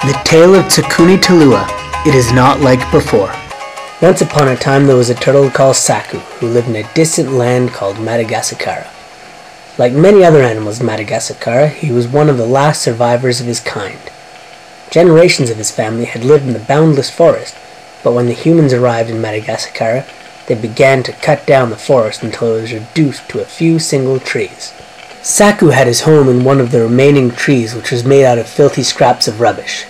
The tale of Tsakuni Taloha. It is not like before. Once upon a time there was a turtle called Tsako who lived in a distant land called Madagascar. Like many other animals in Madagascar, he was one of the last survivors of his kind. Generations of his family had lived in the boundless forest, but when the humans arrived in Madagascar, they began to cut down the forest until it was reduced to a few single trees. Tsako had his home in one of the remaining trees, which was made out of filthy scraps of rubbish.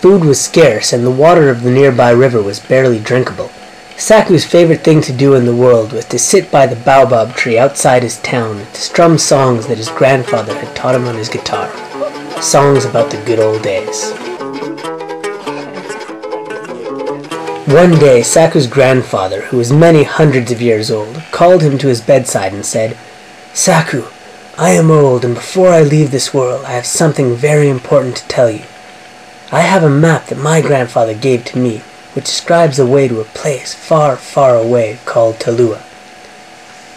Food was scarce, and the water of the nearby river was barely drinkable. Tsako's favorite thing to do in the world was to sit by the baobab tree outside his town and to strum songs that his grandfather had taught him on his guitar. Songs about the good old days. One day, Tsako's grandfather, who was many hundreds of years old, called him to his bedside and said, "Tsako, I am old, and before I leave this world, I have something very important to tell you. I have a map that my grandfather gave to me, which describes the way to a place far, far away called Taloha.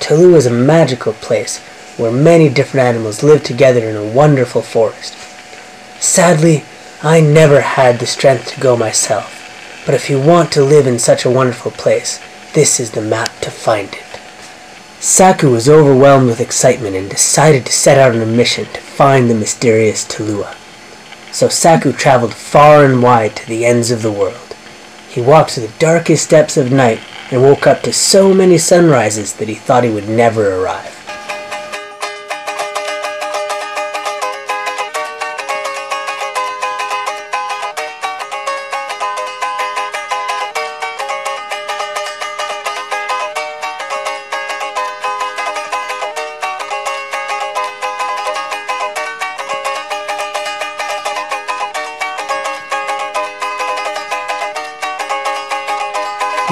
Taloha is a magical place where many different animals live together in a wonderful forest. Sadly, I never had the strength to go myself, but if you want to live in such a wonderful place, this is the map to find it." Tsako was overwhelmed with excitement and decided to set out on a mission to find the mysterious Taloha. So Tsako traveled far and wide to the ends of the world. He walked to the darkest depths of night and woke up to so many sunrises that he thought he would never arrive.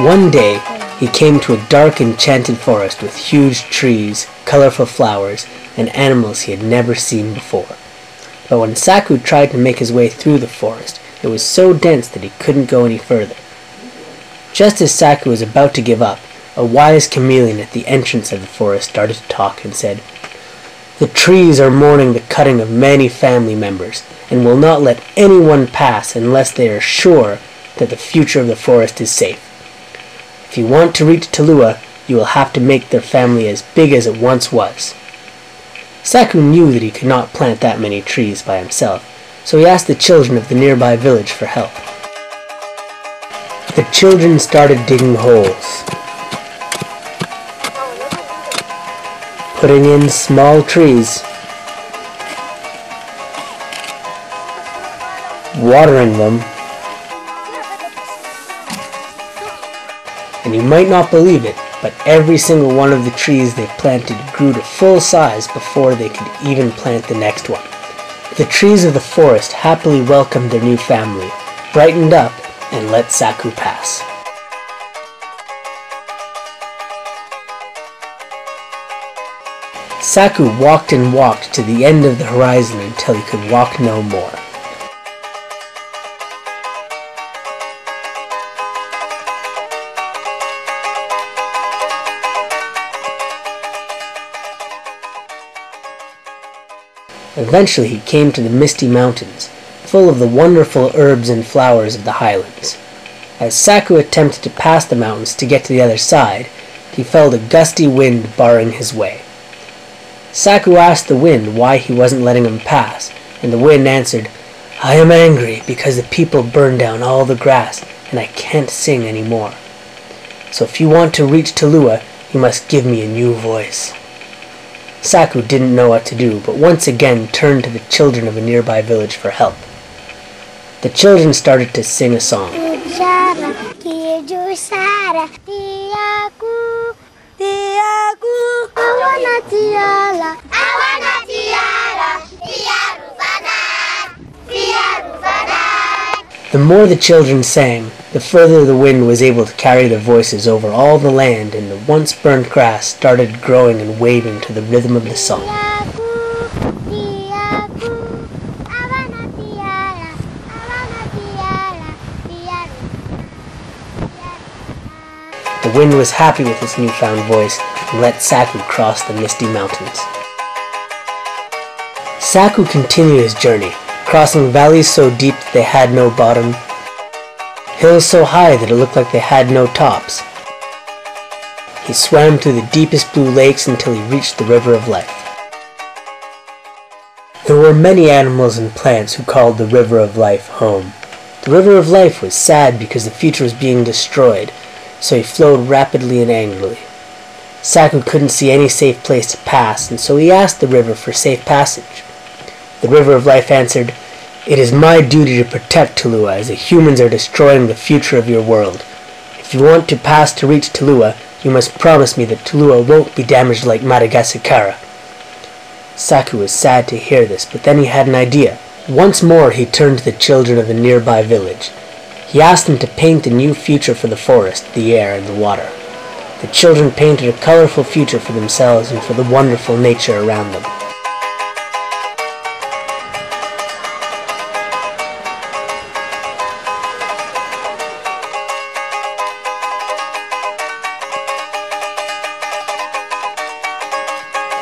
One day, he came to a dark, enchanted forest with huge trees, colorful flowers, and animals he had never seen before. But when Tsako tried to make his way through the forest, it was so dense that he couldn't go any further. Just as Tsako was about to give up, a wise chameleon at the entrance of the forest started to talk and said, "The trees are mourning the cutting of many family members, and will not let anyone pass unless they are sure that the future of the forest is safe. If you want to reach Taloha, you will have to make their family as big as it once was." Tsako knew that he could not plant that many trees by himself, so he asked the children of the nearby village for help. The children started digging holes, putting in small trees, watering them, and you might not believe it, but every single one of the trees they planted grew to full size before they could even plant the next one. The trees of the forest happily welcomed their new family, brightened up, and let Tsako pass. Tsako walked and walked to the end of the horizon until he could walk no more. Eventually he came to the misty mountains, full of the wonderful herbs and flowers of the highlands. As Tsako attempted to pass the mountains to get to the other side, he felt a gusty wind barring his way. Tsako asked the wind why he wasn't letting him pass, and the wind answered, "I am angry because the people burned down all the grass, and I can't sing any more. So if you want to reach Taloha, you must give me a new voice." Tsako didn't know what to do, but once again turned to the children of a nearby village for help. The children started to sing a song. The more the children sang, the further the wind was able to carry their voices over all the land, and the once burnt grass started growing and waving to the rhythm of the song. The wind was happy with his newfound voice and let Tsako cross the misty mountains. Tsako continued his journey, crossing valleys so deep that they had no bottom, hills so high that it looked like they had no tops. He swam through the deepest blue lakes until he reached the River of Life. There were many animals and plants who called the River of Life home. The River of Life was sad because the future was being destroyed, so he flowed rapidly and angrily. Tsako couldn't see any safe place to pass, and so he asked the river for safe passage. The River of Life answered, "It is my duty to protect Taloha, as the humans are destroying the future of your world. If you want to pass to reach Taloha, you must promise me that Taloha won't be damaged like Madagascar." Tsako was sad to hear this, but then he had an idea. Once more he turned to the children of the nearby village. He asked them to paint a new future for the forest, the air, and the water. The children painted a colorful future for themselves and for the wonderful nature around them.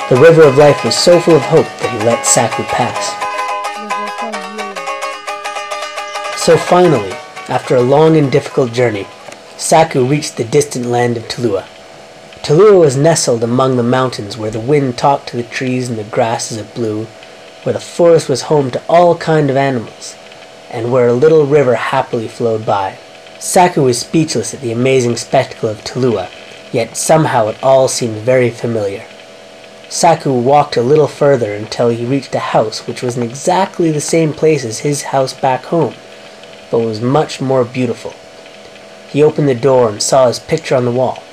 The River of Life was so full of hope that he let Tsako pass. So finally, after a long and difficult journey, Tsako reached the distant land of Taloha. Taloha was nestled among the mountains where the wind talked to the trees and the grasses of blue, where the forest was home to all kinds of animals, and where a little river happily flowed by. Tsako was speechless at the amazing spectacle of Taloha, yet somehow it all seemed very familiar. Tsako walked a little further until he reached a house which was in exactly the same place as his house back home, but was much more beautiful. He opened the door and saw his picture on the wall.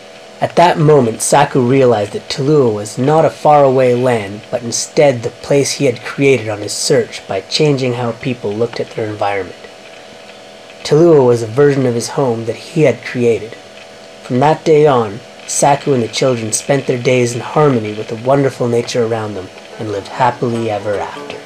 At that moment, Tsako realized that Taloha was not a faraway land, but instead the place he had created on his search by changing how people looked at their environment. Taloha was a version of his home that he had created. From that day on, Tsako and the children spent their days in harmony with the wonderful nature around them and lived happily ever after.